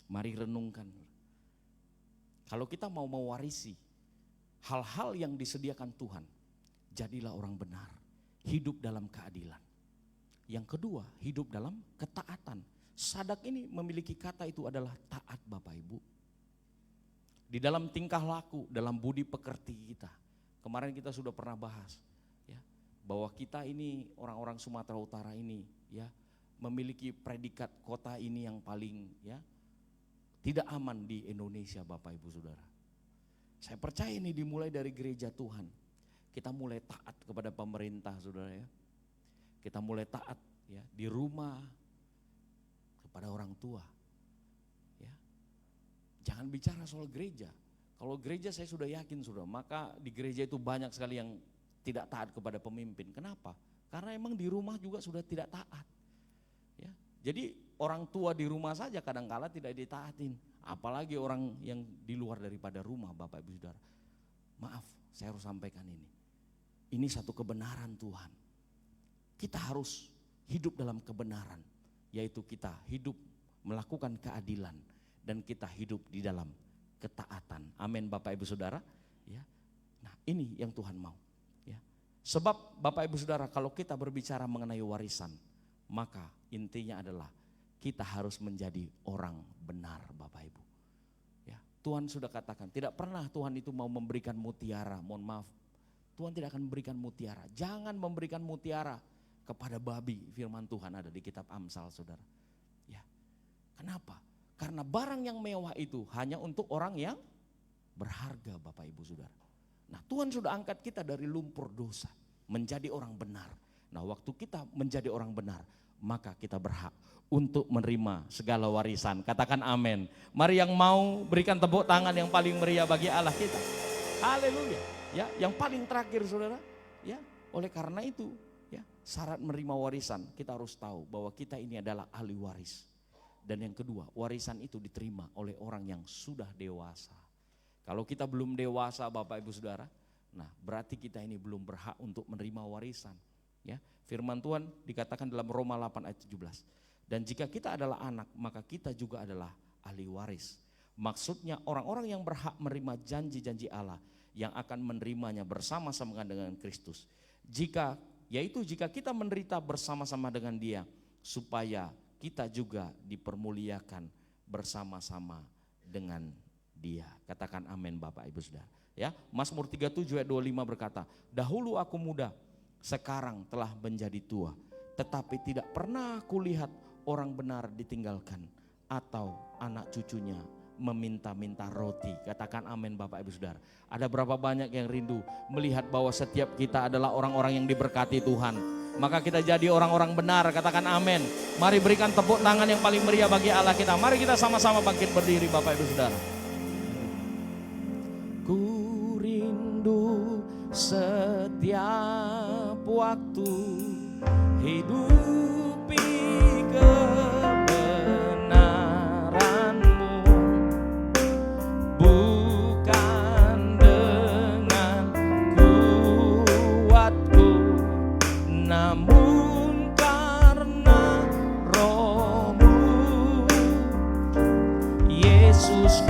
Mari renungkan. Kalau kita mau mewarisi hal-hal yang disediakan Tuhan, jadilah orang benar, hidup dalam keadilan. Yang kedua, hidup dalam ketaatan. Sadak ini memiliki kata itu adalah taat Bapak Ibu. Di dalam tingkah laku, dalam budi pekerti kita. Kemarin kita sudah pernah bahas ya, bahwa kita ini orang-orang Sumatera Utara ini ya memiliki predikat kota ini yang paling ya tidak aman di Indonesia Bapak Ibu Saudara. Saya percaya ini dimulai dari gereja Tuhan. Kita mulai taat kepada pemerintah Saudara ya. Kita mulai taat ya di rumah kepada orang tua. Ya. Jangan bicara soal gereja. Kalau gereja saya sudah yakin sudah, maka di gereja itu banyak sekali yang tidak taat kepada pemimpin. Kenapa? Karena emang di rumah juga sudah tidak taat. Ya. Jadi orang tua di rumah saja kadang-kala tidak ditaatin. Apalagi orang yang di luar daripada rumah Bapak Ibu Saudara. Maaf, saya harus sampaikan ini. Ini satu kebenaran Tuhan. Kita harus hidup dalam kebenaran. Yaitu kita hidup melakukan keadilan. Dan kita hidup di dalam ketaatan. Amin Bapak Ibu Saudara. Ya. Nah ini yang Tuhan mau. Ya. Sebab Bapak Ibu Saudara kalau kita berbicara mengenai warisan, maka intinya adalah kita harus menjadi orang benar Bapak Ibu. Ya. Tuhan sudah katakan tidak pernah Tuhan itu mau memberikan mutiara. Mohon maaf, Tuhan tidak akan memberikan mutiara. Jangan memberikan mutiara kepada babi. Firman Tuhan ada di kitab Amsal Saudara. Ya. Kenapa? Karena barang yang mewah itu hanya untuk orang yang berharga Bapak Ibu Saudara. Nah Tuhan sudah angkat kita dari lumpur dosa menjadi orang benar. Nah waktu kita menjadi orang benar maka kita berhak untuk menerima segala warisan. Katakan amin. Mari yang mau berikan tepuk tangan yang paling meriah bagi Allah kita. Haleluya. Ya, yang paling terakhir Saudara, ya, oleh karena itu ya, syarat menerima warisan kita harus tahu bahwa kita ini adalah ahli waris. Dan yang kedua, warisan itu diterima oleh orang yang sudah dewasa. Kalau kita belum dewasa Bapak Ibu Saudara, nah berarti kita ini belum berhak untuk menerima warisan. Ya, firman Tuhan dikatakan dalam Roma 8 ayat 17. Dan jika kita adalah anak, maka kita juga adalah ahli waris. Maksudnya orang-orang yang berhak menerima janji-janji Allah yang akan menerimanya bersama-sama dengan Kristus. Jika kita menderita bersama-sama dengan Dia, supaya kita juga dipermuliakan bersama-sama dengan Dia. Katakan amin Bapak Ibu Saudara. Ya, Mazmur 37 ayat 25 berkata, dahulu aku muda, sekarang telah menjadi tua, tetapi tidak pernah kulihat orang benar ditinggalkan atau anak cucunya meminta-minta roti. Katakan amin Bapak Ibu Saudara. Ada berapa banyak yang rindu melihat bahwa setiap kita adalah orang-orang yang diberkati Tuhan. Maka kita jadi orang-orang benar, katakan amin. Mari berikan tepuk tangan yang paling meriah bagi Allah kita. Mari kita sama-sama bangkit berdiri Bapak Ibu Saudara. Ku rindu setiap waktu hidupi kebenaran-Mu, bukan dengan kuatku, namun karena Roh-Mu. Yesus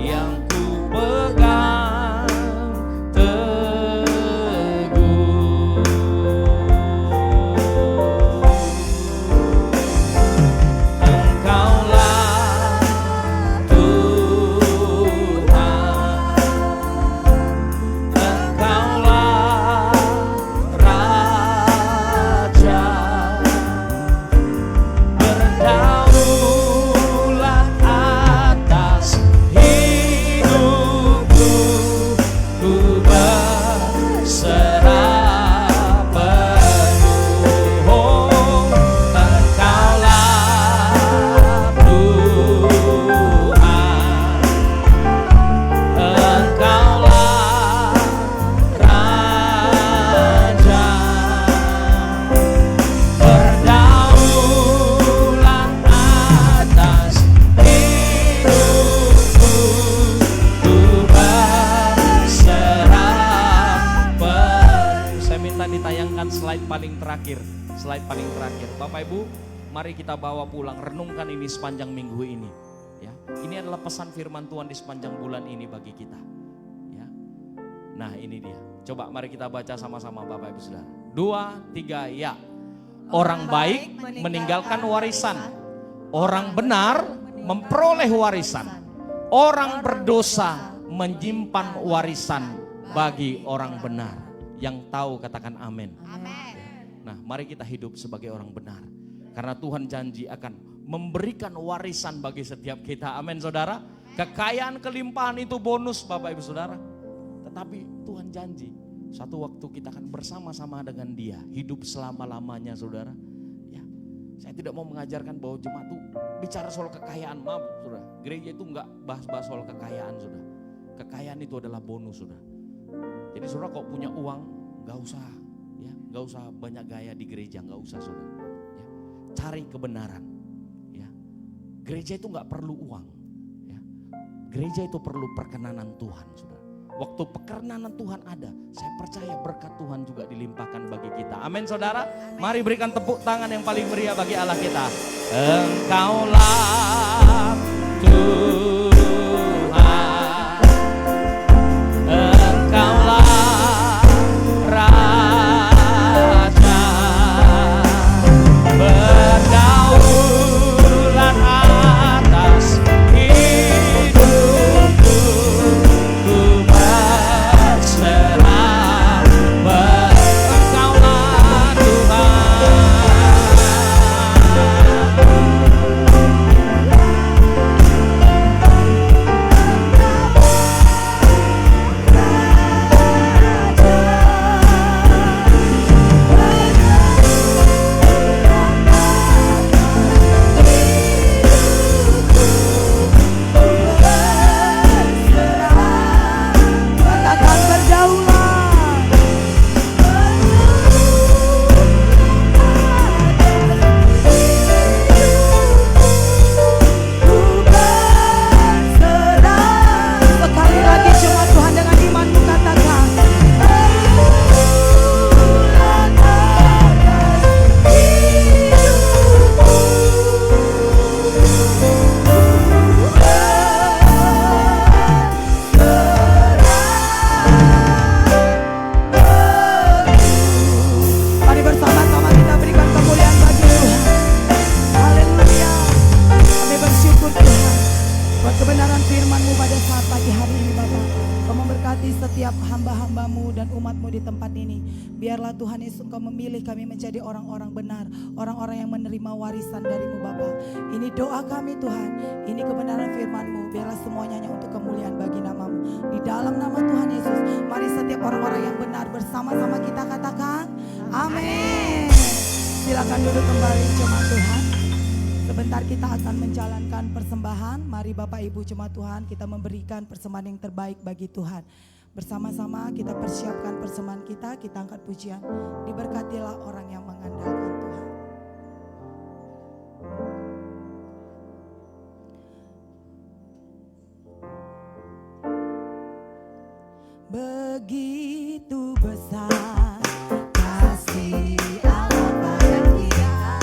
yang ku pegang teguh. Engkaulah Tuhan, Engkaulah Raja, berdaulat atas hidupku, ku berserah penuh. Oh, Engkaulah Tuhan, Engkaulah Raja, berdaulat atas hidupku, ku berserah penuh. Saya minta ditayangkan slide paling terakhir. Slide paling terakhir. Bapak Ibu, mari kita bawa pulang, renungkan ini sepanjang minggu ini. Ya, ini adalah pesan firman Tuhan di sepanjang bulan ini bagi kita. Ya. Nah, ini dia. Coba mari kita baca sama-sama Bapak Ibu Saudara. 2, 3, ya. Orang baik meninggalkan warisan, orang benar memperoleh warisan, orang berdosa menyimpan warisan bagi orang benar. Yang tahu katakan amin. Nah, mari kita hidup sebagai orang benar, karena Tuhan janji akan memberikan warisan bagi setiap kita. Amin saudara. Kekayaan kelimpahan itu bonus Bapak Ibu Saudara, tetapi Tuhan janji satu waktu kita akan bersama-sama dengan Dia, hidup selama-lamanya saudara. Ya, saya tidak mau mengajarkan bahwa jemaat itu bicara soal kekayaan. Maaf saudara, gereja itu enggak bahas-bahas soal kekayaan saudara. Kekayaan itu adalah bonus saudara. Jadi saudara kalau punya uang enggak usah, ya, enggak usah banyak gaya di gereja, enggak usah saudara. Ya, cari kebenaran. Ya, gereja itu enggak perlu uang. Ya, gereja itu perlu perkenanan Tuhan saudara. Waktu perkenanan Tuhan ada, saya percaya berkat Tuhan juga dilimpahkan bagi kita. Amin saudara. Mari berikan tepuk tangan yang paling meriah bagi Allah kita. Engkaulah Tuhan, Engkaulah Raja, berdaulat atas hidupku, ku berserah. Engkaulah Tuhan, di tempat ini. Biarlah Tuhan Yesus Engkau memilih kami menjadi orang-orang benar, orang-orang yang menerima warisan dari-Mu Bapa. Ini doa kami Tuhan, ini kebenaran firman-Mu. Biarlah semuanya hanya untuk kemuliaan bagi nama-Mu. Di dalam nama Tuhan Yesus, mari setiap orang-orang yang benar bersama-sama kita katakan amin. Silakan duduk kembali jemaat Tuhan. Sebentar kita akan menjalankan persembahan. Mari Bapak Ibu jemaat Tuhan, kita memberikan persembahan yang terbaik bagi Tuhan. Bersama-sama kita persiapkan persembahan kita angkat pujian. Diberkatilah orang yang mengandalkan Tuhan. Begitu besar kasih Allah pada kita,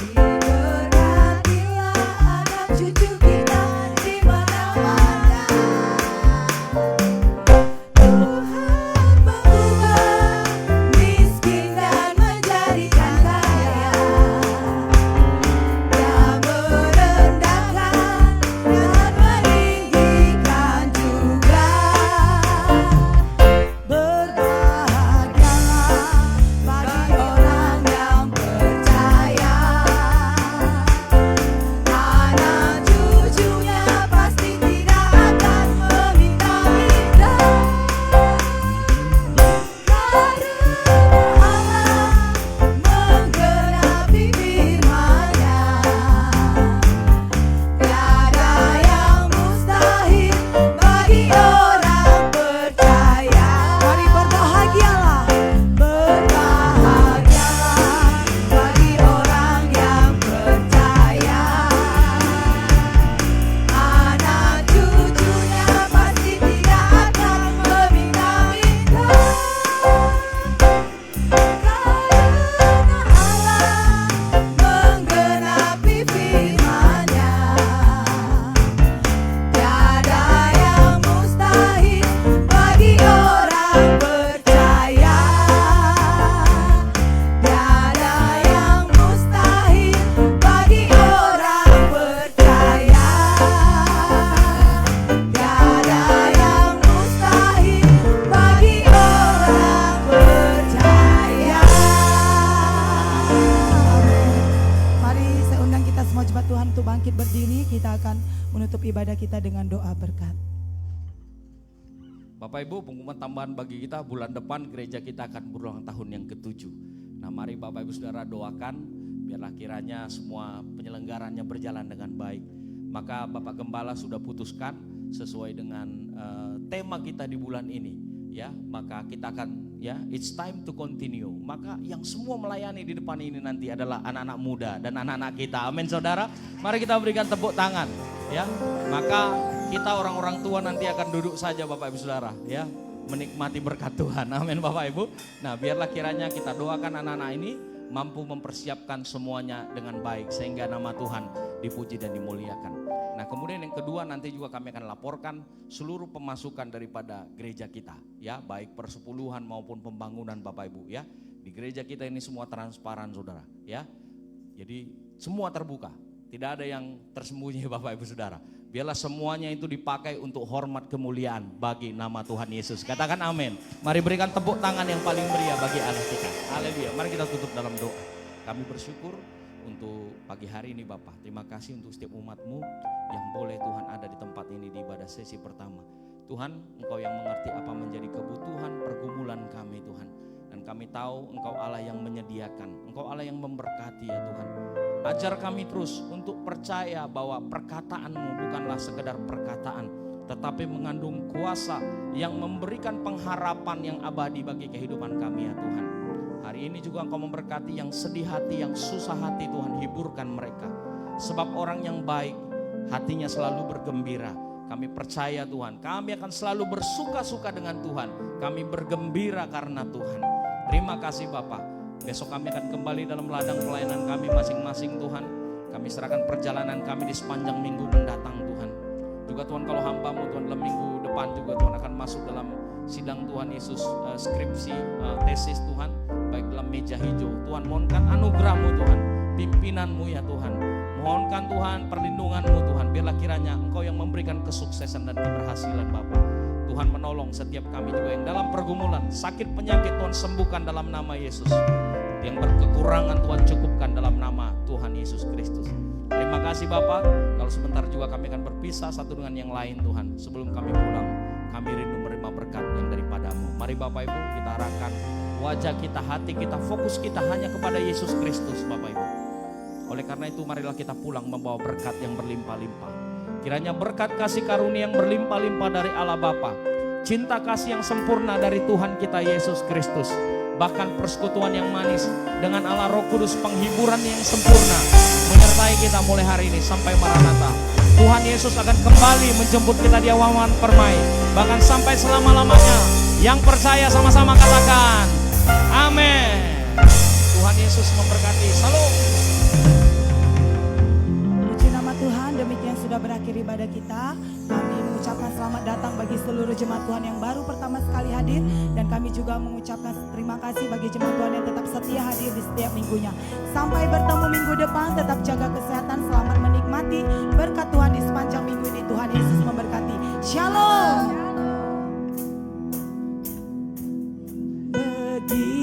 diberkatilah anak cucu kita di mana-mana. Tuhan mengubah miskin dan menjadikan kaya, Dia merendahkan dan meninggikan juga. menutup ibadah kita dengan doa berkat. Bapak Ibu, pengumuman tambahan bagi kita, bulan depan gereja kita akan berulang tahun yang ke-7. Nah, mari Bapak Ibu Saudara doakan biarlah kiranya semua penyelenggarannya berjalan dengan baik. Maka Bapak Gembala sudah putuskan sesuai dengan tema kita di bulan ini, ya. Maka kita akan, ya, it's time to continue. Maka yang semua melayani di depan ini nanti adalah anak-anak muda dan anak-anak kita. Amin, Saudara. Mari kita berikan tepuk tangan, ya. Maka kita orang-orang tua nanti akan duduk saja Bapak Ibu Saudara, ya, menikmati berkat Tuhan. Amin Bapak Ibu. Nah, biarlah kiranya kita doakan anak-anak ini mampu mempersiapkan semuanya dengan baik sehingga nama Tuhan dipuji dan dimuliakan. Nah, kemudian yang kedua nanti juga kami akan laporkan seluruh pemasukan daripada gereja kita, ya, baik persepuluhan maupun pembangunan Bapak Ibu, ya. Di gereja kita ini semua transparan Saudara, ya. Jadi semua terbuka, tidak ada yang tersembunyi Bapak Ibu Saudara. Biarlah semuanya itu dipakai untuk hormat kemuliaan bagi nama Tuhan Yesus. Katakan amin. Mari berikan tepuk tangan yang paling meriah bagi Allah kita. Haleluya. Mari kita tutup dalam doa. Kami bersyukur untuk pagi hari ini Bapak. Terima kasih untuk setiap umat-Mu yang boleh Tuhan ada di tempat ini di ibadah sesi pertama. Tuhan, Engkau yang mengerti apa menjadi kebutuhan pergumulan kami Tuhan. Dan kami tahu Engkau Allah yang menyediakan, Engkau Allah yang memberkati ya Tuhan. Ajar kami terus untuk percaya bahwa perkataan-Mu bukanlah sekedar perkataan, tetapi mengandung kuasa yang memberikan pengharapan yang abadi bagi kehidupan kami ya Tuhan. Hari ini juga Engkau memberkati yang sedih hati, yang susah hati Tuhan, hiburkan mereka. Sebab orang yang baik hatinya selalu bergembira. Kami percaya Tuhan, kami akan selalu bersuka-suka dengan Tuhan. Kami bergembira karena Tuhan. Terima kasih Bapak. Besok kami akan kembali dalam ladang pelayanan kami masing-masing Tuhan. Kami serahkan perjalanan kami di sepanjang minggu mendatang Tuhan. Juga Tuhan kalau hamba-Mu Tuhan dalam minggu depan juga Tuhan akan masuk dalam sidang Tuhan Yesus, skripsi, tesis Tuhan. Baik dalam meja hijau. Tuhan mohonkan anugerah-Mu Tuhan. Pimpinan-Mu ya Tuhan. Mohonkan Tuhan perlindungan-Mu Tuhan. Biarlah kiranya Engkau yang memberikan kesuksesan dan keberhasilan Bapa. Tuhan menolong setiap kami juga yang dalam pergumulan, sakit penyakit Tuhan sembuhkan dalam nama Yesus. Yang berkekurangan Tuhan cukupkan dalam nama Tuhan Yesus Kristus. Terima kasih Bapa. Kalau sebentar juga kami akan berpisah satu dengan yang lain Tuhan. Sebelum kami pulang, kami rindu menerima berkat yang daripadamu. Mari Bapak Ibu kita arahkan wajah kita, hati kita, fokus kita hanya kepada Yesus Kristus Bapak Ibu. Oleh karena itu marilah kita pulang membawa berkat yang berlimpah-limpah. Kiranya berkat kasih karunia yang berlimpah-limpah dari Allah Bapa, cinta kasih yang sempurna dari Tuhan kita Yesus Kristus, bahkan persekutuan yang manis dengan Allah Roh Kudus, penghiburan yang sempurna menyertai kita mulai hari ini sampai Maranatha. Tuhan Yesus akan kembali menjemput kita di awan permai, bahkan sampai selama-lamanya. Yang percaya sama-sama katakan amin. Tuhan Yesus memberkati. Salam. Puji nama Tuhan, demikian sudah berakhir ibadah kita. Kami mengucapkan selamat datang bagi seluruh jemaat Tuhan yang baru pertama sekali hadir. Dan kami juga mengucapkan terima kasih bagi jemaat Tuhan yang tetap setia hadir di setiap minggunya. Sampai bertemu minggu depan, tetap jaga kesehatan, selamat menikmati berkat Tuhan di sepanjang minggu ini. Tuhan Yesus memberkati. Shalom. Begitu